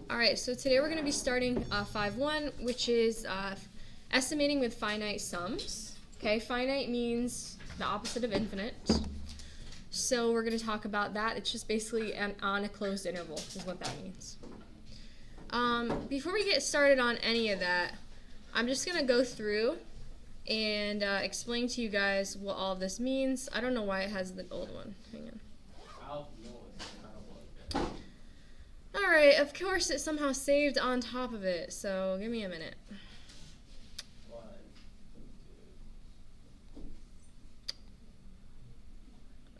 Alright, so today we're going to be starting 5.1, which is estimating with finite sums. Okay, finite means the opposite of infinite. So we're going to talk about that. It's just basically on a closed interval is what that means. Before we get started on any of that, I'm just going to go through and explain to you guys what all of this means. I don't know why it has the old one. Hang on. Alright, of course it somehow saved on top of it, so give me a minute.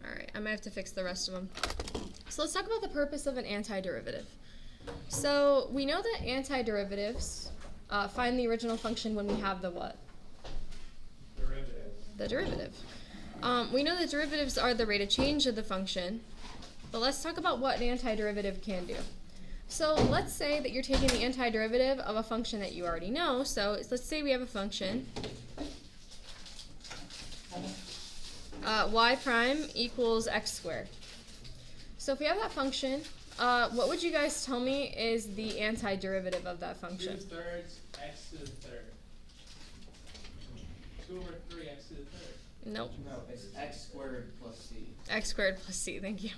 Alright, I might have to fix the rest of them. So let's talk about the purpose of an antiderivative. So we know that antiderivatives find the original function when we have the what? Derivative. The derivative. We know that derivatives are the rate of change of the function, but let's talk about what an antiderivative can do. So let's say that you're taking the antiderivative of a function that you already know. So let's say we have a function y prime equals x squared. So if we have that function, what would you guys tell me is the antiderivative of that function? 2/3 x to the third. 2/3 x to the third. Nope. No, it's x squared plus c. X squared plus c, thank you.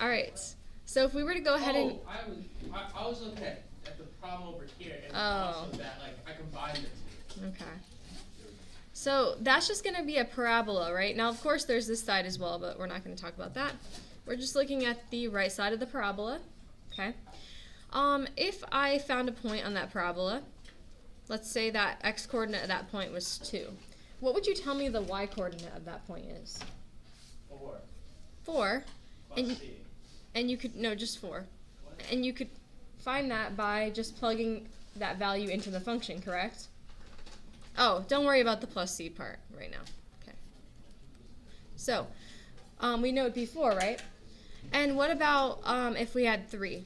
Alright, so if we were to go ahead and... I was looking at the problem over here, and Oh. also that, like, I combined the two. Okay. So that's just going to be a parabola, right? Now, of course, there's this side as well, but we're not going to talk about that. We're just looking at the right side of the parabola, okay? If I found a point on that parabola, let's say that x-coordinate at that point was 2. What would you tell me the y-coordinate of that point is? 4 4. plus And, c. and you could, no, just 4. What? And you could find that by just plugging that value into the function, correct? Oh, don't worry about the plus c part right now. Okay. So, we know it'd be 4, right? And what about if we had 3?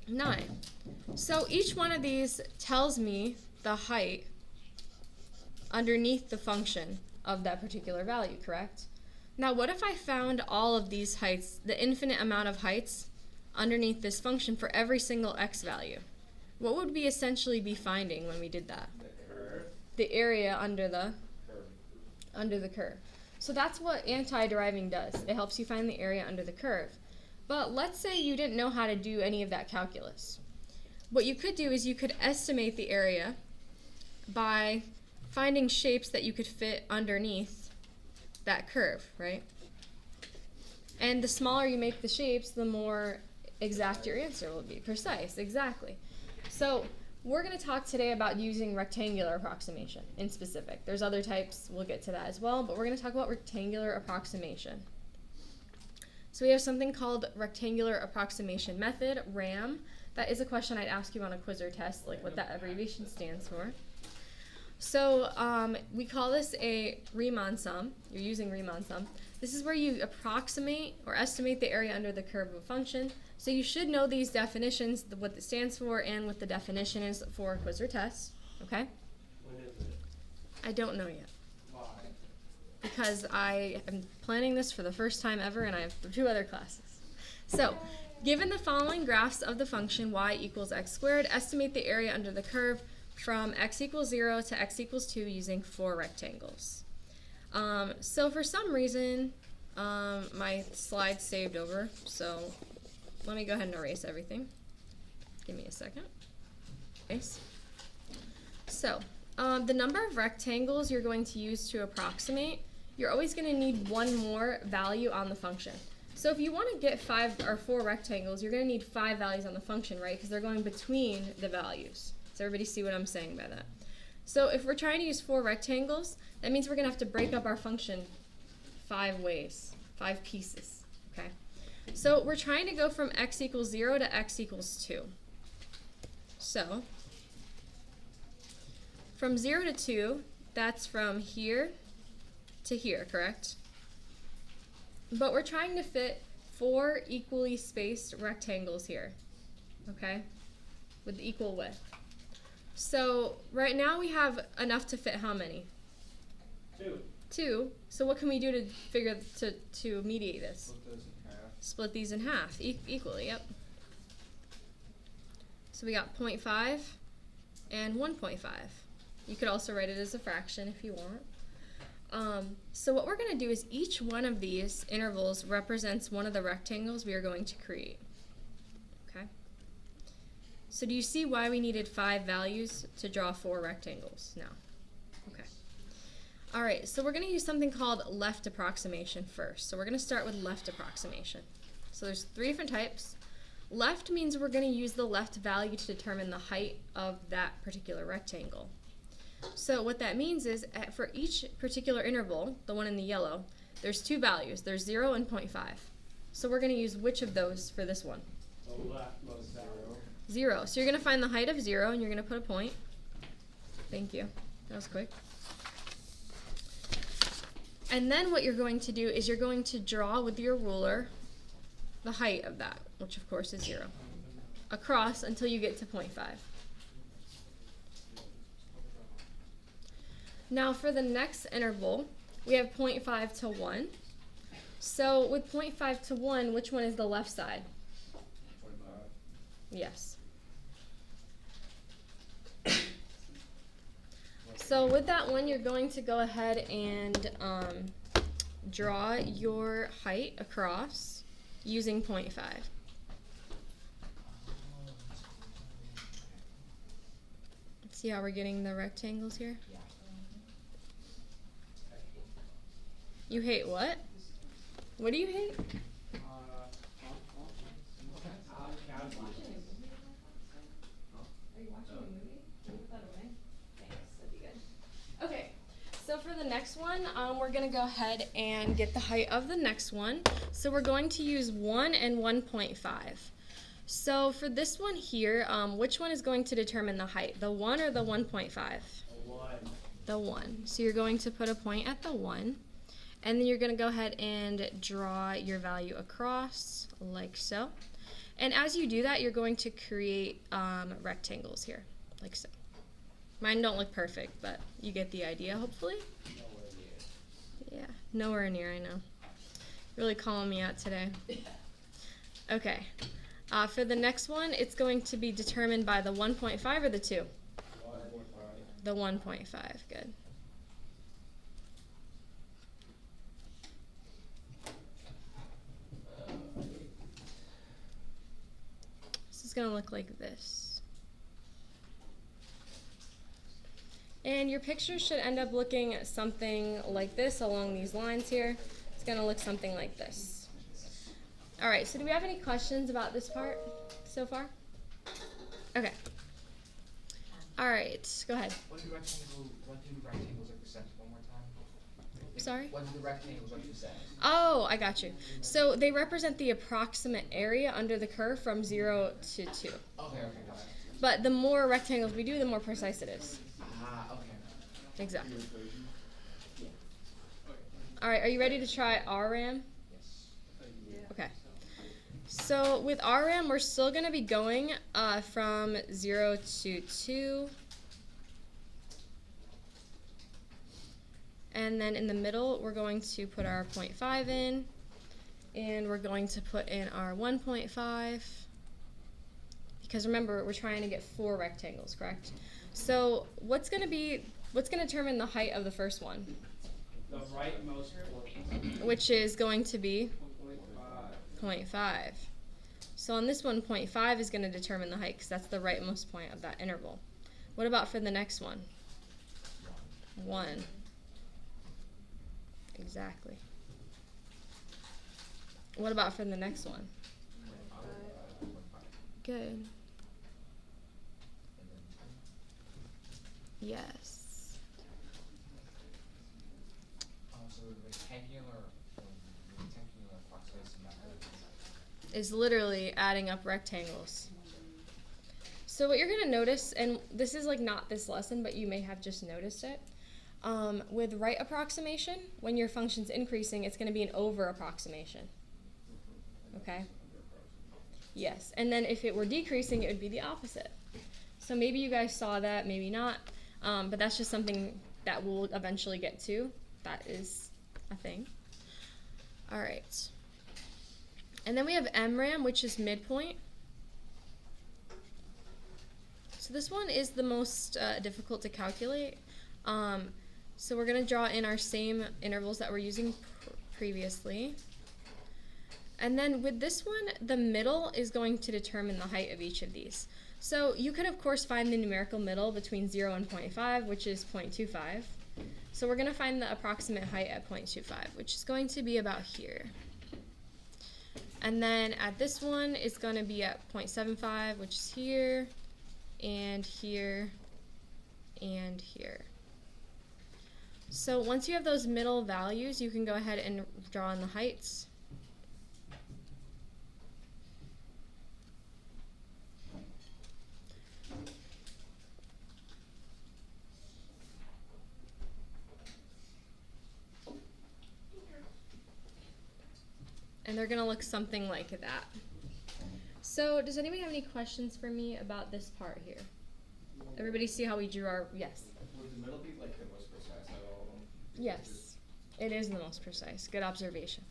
9. So each one of these tells me the height underneath the function of that particular value, correct? Now, what if I found all of these heights, the infinite amount of heights underneath this function for every single x value? What would we essentially be finding when we did that? The curve. The area under the curve. So that's what anti-deriving does. It helps you find the area under the curve. But let's say you didn't know how to do any of that calculus. What you could do is you could estimate the area by finding shapes that you could fit underneath that curve, right? And the smaller you make the shapes, the more exact your answer will be. Precise, exactly. So we're going to talk today about using rectangular approximation in specific. There's other types, we'll get to that as well, but we're going to talk about rectangular approximation. So we have something called rectangular approximation method, RAM. That is a question I'd ask you on a quiz or test, like what that abbreviation stands for. So we call this a Riemann sum. You're using Riemann sum. This is where you approximate or estimate the area under the curve of a function. So you should know these definitions, what it stands for and what the definition is for a quiz or test. Okay? What is it? I don't know yet Why? because I am planning this for the first time ever and I have 2 other classes. So, given the following graphs of the function y equals x squared, estimate the area under the curve from x equals 0 to x equals 2 using 4 rectangles. So for some reason, my slide saved over, so let me go ahead and erase everything. Give me a second. Erase. So, the number of rectangles you're going to use to approximate, you're always going to need one more value on the function. So if you want to get 5 or 4 rectangles, you're going to need 5 values on the function, right? Because they're going between the values. Does everybody see what I'm saying by that? So if we're trying to use 4 rectangles, that means we're going to have to break up our function 5 ways, 5 pieces, okay? So we're trying to go from x equals 0 to x equals 2. So from 0 to 2, that's from here to here, correct? But we're trying to fit 4 equally spaced rectangles here, okay, with equal width. So right now we have enough to fit how many? 2. 2. So what can we do to mediate this? Split those in half. Split these in half equally, yep. So we got 0.5 and 1.5. You could also write it as a fraction if you want. So what we're going to do is each one of these intervals represents one of the rectangles we are going to create. Okay? So do you see why we needed 5 values to draw 4 rectangles now? Okay. All right, so we're going to use something called left approximation first. So we're going to start with left approximation. So there's 3 different types. Left means we're going to use the left value to determine the height of that particular rectangle. So what that means is for each particular interval, the one in the yellow, there's 2 values. There's 0 and 0.5. So we're going to use which of those for this one? The leftmost 0. 0. So you're going to find the height of 0 and you're going to put a point. Thank you. That was quick. And then what you're going to do is you're going to draw with your ruler the height of that, which of course is 0, across until you get to 0.5. Now for the next interval, we have 0.5 to 1. So with 0.5 to 1, which one is the left side? 25. Yes. So with that one, you're going to go ahead and draw your height across using 0.5. See how we're getting the rectangles here? You hate what? What do you hate? Okay, so for the next one, we're going to go ahead and get the height of the next one. So we're going to use 1 and 1.5. So for this one here, which one is going to determine the height, the 1 or the 1.5? The 1. The 1. So you're going to put a point at the 1, and then you're going to go ahead and draw your value across like so. And as you do that, you're going to create rectangles here, like so. Mine don't look perfect, but you get the idea, hopefully. Nowhere near. Yeah, nowhere near, I know. Really calling me out today. Okay. For the next one, it's going to be determined by the 1.5 or the 2? 1.5. The 1.5, good. This is going to look like this. And your picture should end up looking something like this along these lines here. It's going to look something like this. All right, so do we have any questions about this part so far? Okay. All right, go ahead. What do the rectangles represent one more time? Sorry? What do the rectangles represent? Oh, I got you. So they represent the approximate area under the curve from 0 to 2. Okay, got it. But the more rectangles we do, the more precise it is. Ah, okay. Exactly. All right, are you ready to try RRAM? Yes. Okay. So with RRAM, we're still going to be going from 0 to 2. And then in the middle, we're going to put our 0.5 in. And we're going to put in our 1.5. Because remember, we're trying to get 4 rectangles, correct? So what's going to determine the height of the first one? The rightmost portion. Which is going to be 0.5. 0.5. So on this one, 0.5 is going to determine the height because that's the rightmost point of that interval. What about for the next one? 1. Exactly. What about for the next one? Good. Yes. So the rectangular approximation method. Is literally adding up rectangles. So what you're going to notice, and this is like not this lesson, but you may have just noticed it, with right approximation, when your function's increasing, it's going to be an over approximation. Okay? Yes, and then if it were decreasing, it would be the opposite. So maybe you guys saw that, maybe not, but that's just something that we'll eventually get to. That is a thing. All right. And then we have MRAM, which is midpoint. So this one is the most difficult to calculate. So we're going to draw in our same intervals that we're using previously. And then with this one, the middle is going to determine the height of each of these. So you could, of course, find the numerical middle between 0 and 0.5, which is 0.25. So we're going to find the approximate height at 0.25, which is going to be about here. And then at this one, it's going to be at 0.75, which is here, and here, and here. So once you have those middle values, you can go ahead and draw in the heights. And they're gonna look something like that. So does anybody have any questions for me about this part here? Everybody see how we drew our, yes. Would the middle be like the most precise out of all of them? Yes, it is the most precise. Good observation.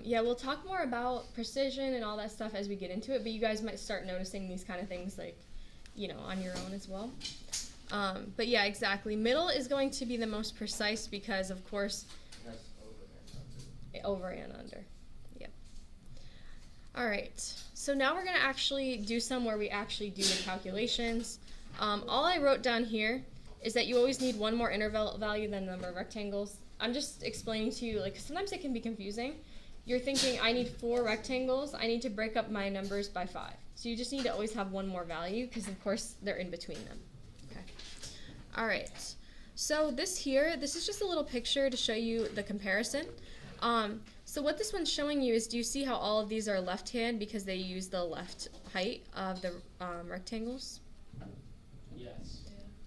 Yeah, we'll talk more about precision and all that stuff as we get into it, but you guys might start noticing these kind of things like, you know, on your own as well. But yeah, exactly. Middle is going to be the most precise because, of course, That's over and under. over and under. Yep. All right. So now we're going to actually do some where we actually do the calculations. All I wrote down here is that you always need one more interval value than the number of rectangles. I'm just explaining to you, like, sometimes it can be confusing. You're thinking, I need 4 rectangles. I need to break up my numbers by 5. So you just need to always have one more value because, of course, they're in between them. Okay. All right. So this is just a little picture to show you the comparison. So what this one's showing you is, do you see how all of these are left hand because they use the left height of the rectangles? Yes.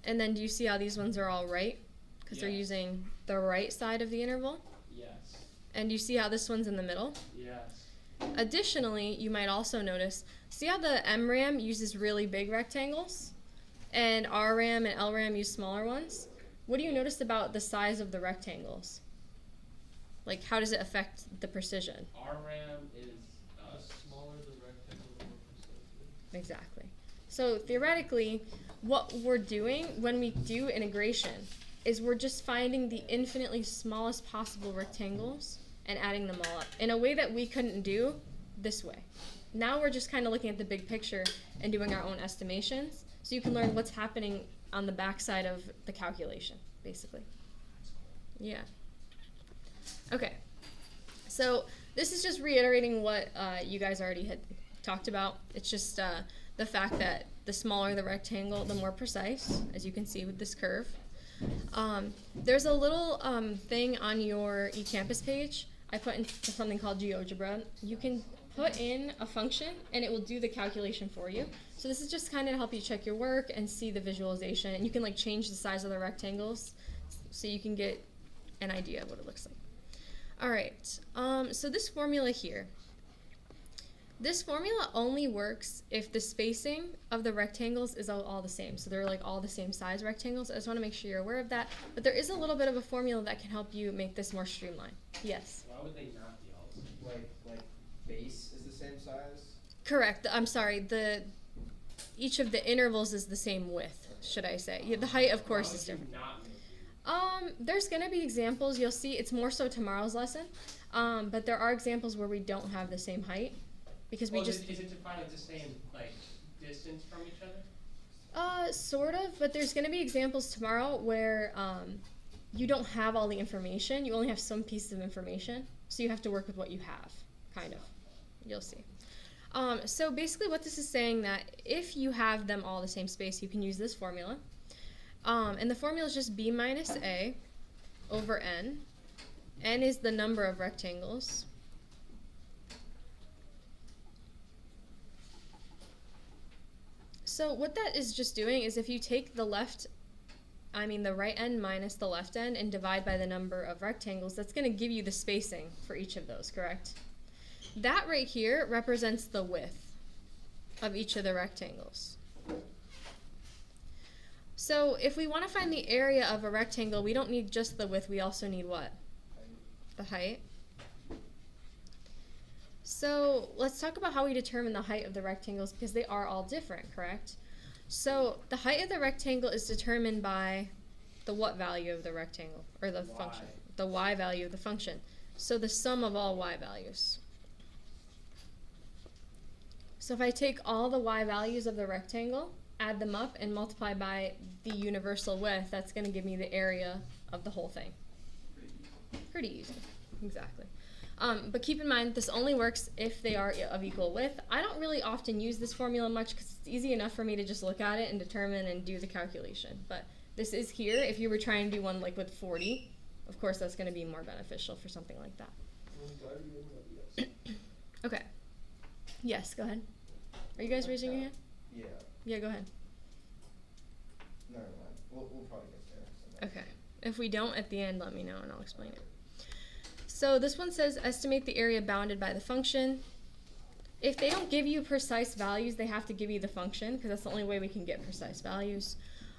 And then do you see how these ones are all right? Because they're Yes. using the right side of the interval. Yes. And you see how this one's in the middle? Yes. Additionally, you might also notice, see how the MRAM uses really big rectangles? And RRAM and LRAM use smaller ones? What do you notice about the size of the rectangles? Like, how does it affect the precision? RRAM is smaller than rectangle, more precise. Exactly. So theoretically, what we're doing when we do integration is we're just finding the infinitely smallest possible rectangles and adding them all up in a way that we couldn't do this way. Now we're just kind of looking at the big picture and doing our own estimations, so you can learn what's happening on the backside of the calculation, basically. Yeah. Okay. So this is just reiterating what you guys already had talked about. It's just the fact that the smaller the rectangle, the more precise, as you can see with this curve. There's a little thing on your eCampus page. I put in something called GeoGebra. You can put in a function and it will do the calculation for you. So this is just kind of to help you check your work and see the visualization, and you can like change the size of the rectangles so you can get an idea of what it looks like. All right, so this formula here, this formula only works if the spacing of the rectangles is all the same. So they're like all the same size rectangles. I just want to make sure you're aware of that. But there is a little bit of a formula that can help you make this more streamlined. Yes? Why would they not be all the same? Like base is the same size? Correct. I'm sorry. Each of the intervals is the same width, should I say. Yeah, the height, of course, is different. Not make it? There's going to be examples. You'll see. It's more so tomorrow's lesson. But there are examples where we don't have the same height. Because we just... Is it to find like the same like distance from each other? Sort of, but there's going to be examples tomorrow where you don't have all the information. You only have some pieces of information, so you have to work with what you have, kind of. You'll see. So basically what this is saying that if you have them all the same space, you can use this formula. And the formula is just b minus a over n. N is the number of rectangles. So what that is just doing is if you take the right end minus the left end and divide by the number of rectangles, that's going to give you the spacing for each of those, correct? That right here represents the width of each of the rectangles. So if we want to find the area of a rectangle, we don't need just the width, we also need what? The height. So let's talk about how we determine the height of the rectangles because they are all different, correct? So the height of the rectangle is determined by the what value of the rectangle, or the function? The y value of the function. So the sum of all y values. So if I take all the y values of the rectangle, add them up, and multiply by the universal width, that's going to give me the area of the whole thing. Pretty easy. Exactly. But keep in mind, this only works if they are of equal width. I don't really often use this formula much because it's easy enough for me to just look at it and determine and do the calculation. But this is here. If you were trying to do one like with 40, of course that's going to be more beneficial for something like that. Okay. Yes, go ahead. Are you guys raising your hand? Yeah. Yeah, go ahead. Never mind. We'll probably get there. Okay. If we don't, at the end, let me know and I'll explain it. So this one says estimate the area bounded by the function. If they don't give you precise values, they have to give you the function because that's the only way we can get precise values.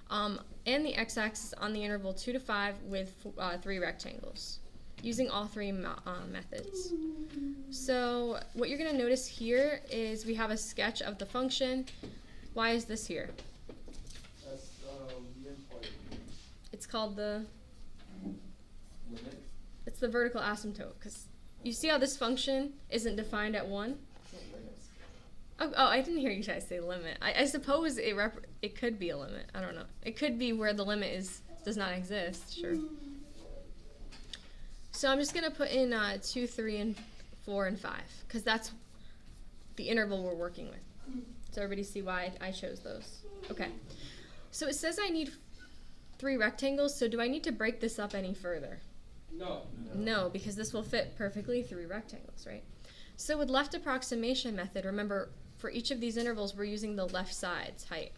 And the x-axis on the interval 2 to 5 with 3 rectangles, using all 3 methods. So what you're going to notice here is we have a sketch of the function. Why is this here? That's, the endpoint. It's called the... Limit? It's the vertical asymptote, because you see how this function isn't defined at 1? Oh, I didn't hear you guys say limit. I suppose it could be a limit. I don't know. It could be where the limit does not exist. Sure. So I'm just going to put in 2, 3, and 4, and 5, because that's the interval we're working with. So everybody see why I chose those. Okay. So it says I need 3 rectangles, so do I need to break this up any further? No. No, because this will fit perfectly 3 rectangles, right? So with left approximation method, remember, for each of these intervals, we're using the left side's height.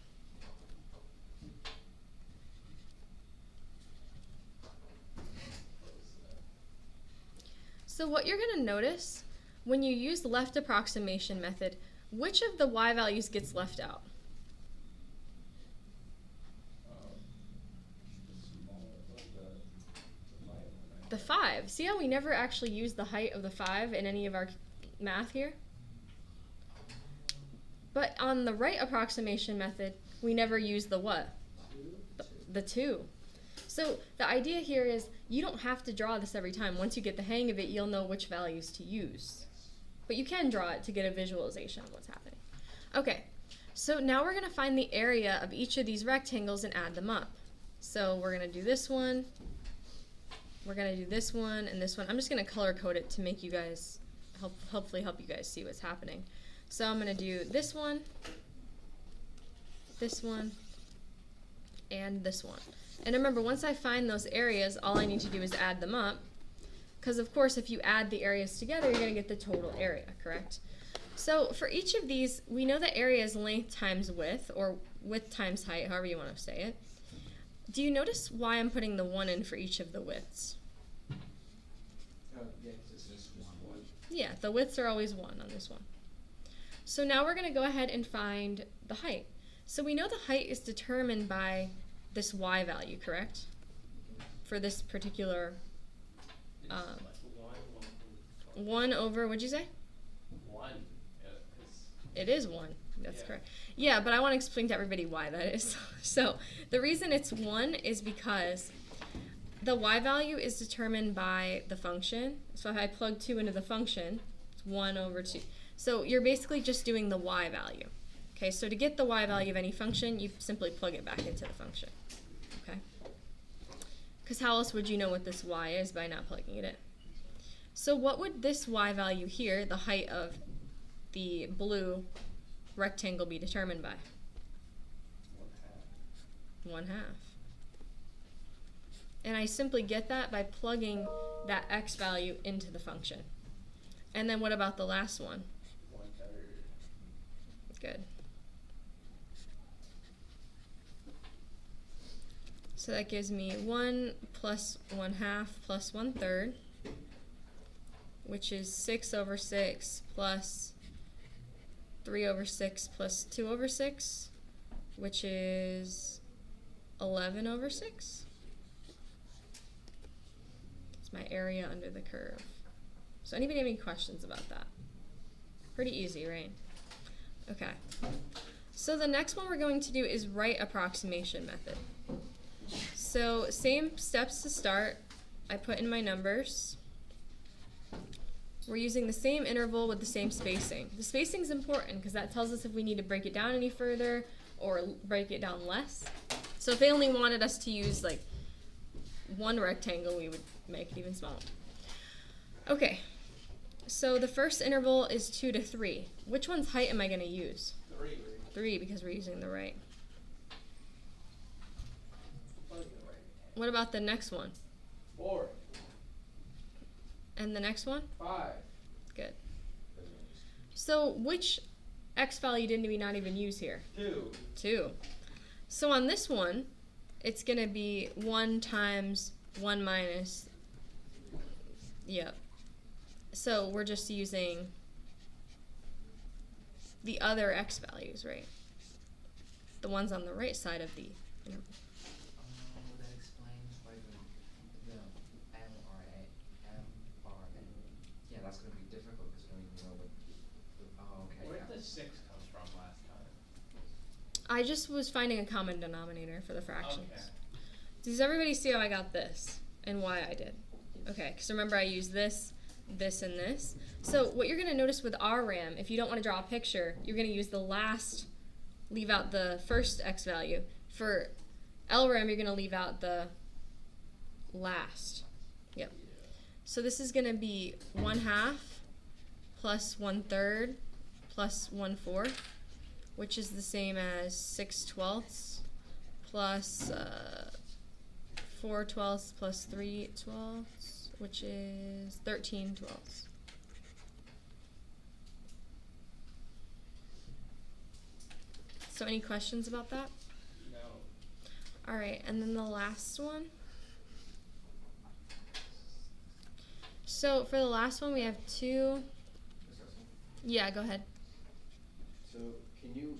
So what you're going to notice, when you use the left approximation method, which of the y values gets left out? The 5. See how we never actually use the height of the 5 in any of our math here? But on the right approximation method, we never use the what? The 2. So the idea here is you don't have to draw this every time. Once you get the hang of it, you'll know which values to use. But you can draw it to get a visualization of what's happening. Okay, so now we're going to find the area of each of these rectangles and add them up. So we're going to do this one. We're going to do this one and this one. I'm just going to color code it to make you guys, hopefully help you guys see what's happening. So I'm going to do this one, and this one. And remember, once I find those areas, all I need to do is add them up. Because of course, if you add the areas together, you're going to get the total area, correct? So for each of these, we know that area is length times width, or width times height, however you want to say it. Do you notice why I'm putting the 1 in for each of the widths? Yeah, it's just 1. Yeah, the widths are always 1 on this one. So now we're going to go ahead and find the height. So we know the height is determined by this y value, correct? For this particular 1 over, what'd you say? 1. It is 1. That's correct. Yeah, but I want to explain to everybody why that is. So the reason it's 1 is because the y value is determined by the function. So if I plug 2 into the function, it's 1 over 2. So you're basically just doing the y value. Okay, so to get the y value of any function, you simply plug it back into the function. Okay? Because how else would you know what this y is by not plugging it in? So what would this y value here, the height of the blue rectangle, be determined by? 1/2. And I simply get that by plugging that x value into the function. And then what about the last one? 1/3. Good. So that gives me 1 plus 1/2 plus 1/3, which is 6 over 6 plus 3 over 6 plus 2 over 6, which is 11 over 6. It's my area under the curve. So anybody have any questions about that? Pretty easy, right? Okay. So the next one we're going to do is right approximation method. So same steps to start. I put in my numbers. We're using the same interval with the same spacing. The spacing is important because that tells us if we need to break it down any further or break it down less. So if they only wanted us to use like one rectangle, we would make it even smaller. Okay, so the first interval is 2 to 3. Which one's height am I going to use? 3 because we're using the right. What about the next one? 4. And the next one? 5. Good. So which x value didn't we not even use here? 2. 2. So on this one, it's going to be 1 times 1 minus, yep. So we're just using the other x values, right? The ones on the right side of the interval. Would that explain why the M or M or N? Yeah, that's gonna be difficult because we don't even know what. Oh, okay. Where Yeah. did the 6 come from last time? I just was finding a common denominator for the fractions. Okay. Does everybody see how I got this and why I did? Okay, because remember I used this, this, and this. So what you're going to notice with RRAM, if you don't want to draw a picture, you're going to use the last, leave out the first x value. For LRAM, you're going to leave out the last. Yep. So this is going to be 1/2 plus 1/3 plus 1/4, which is the same as 6/12 plus 4/12 plus 3/12, which is 13/12. So any questions about that? No. All right, and then the last one. So for the last one, we have 2. Discussing. Yeah, go ahead. So can you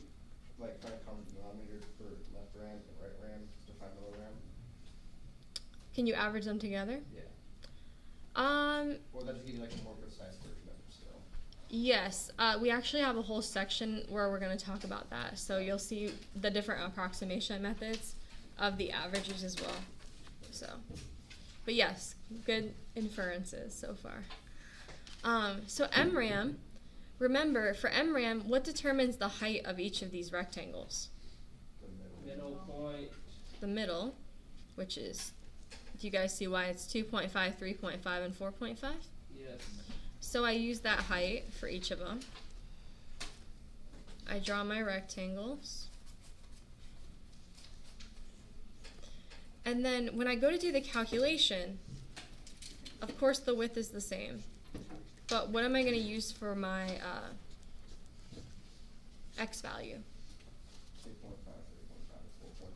like find a common denominator for left RAM and right RAM to find middle RAM? Can you average them together? Yeah. Or that just give you like a more precise version of it still. Yes, we actually have a whole section where we're going to talk about that. So you'll see the different approximation methods of the averages as well. So, but yes, good inferences so far. So MRAM, remember for MRAM, what determines the height of each of these rectangles? The Middle point. The middle, which is, do you guys see why it's 2.5, 3.5, and 4.5? Yes. So I use that height for each of them. I draw my rectangles. And then when I go to do the calculation, of course the width is the same. But what am I going to use for my x value? 3.5, 3.5, 4.5.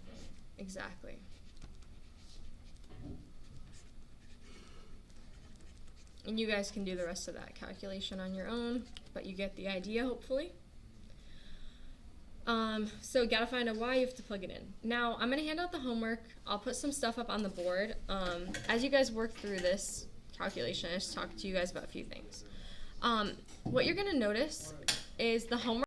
Exactly. And you guys can do the rest of that calculation on your own, but you get the idea, hopefully. So you gotta find a y, you have to plug it in. Now, I'm gonna hand out the homework. I'll put some stuff up on the board. As you guys work through this calculation, I just talked to you guys about a few things. What you're gonna notice is the homework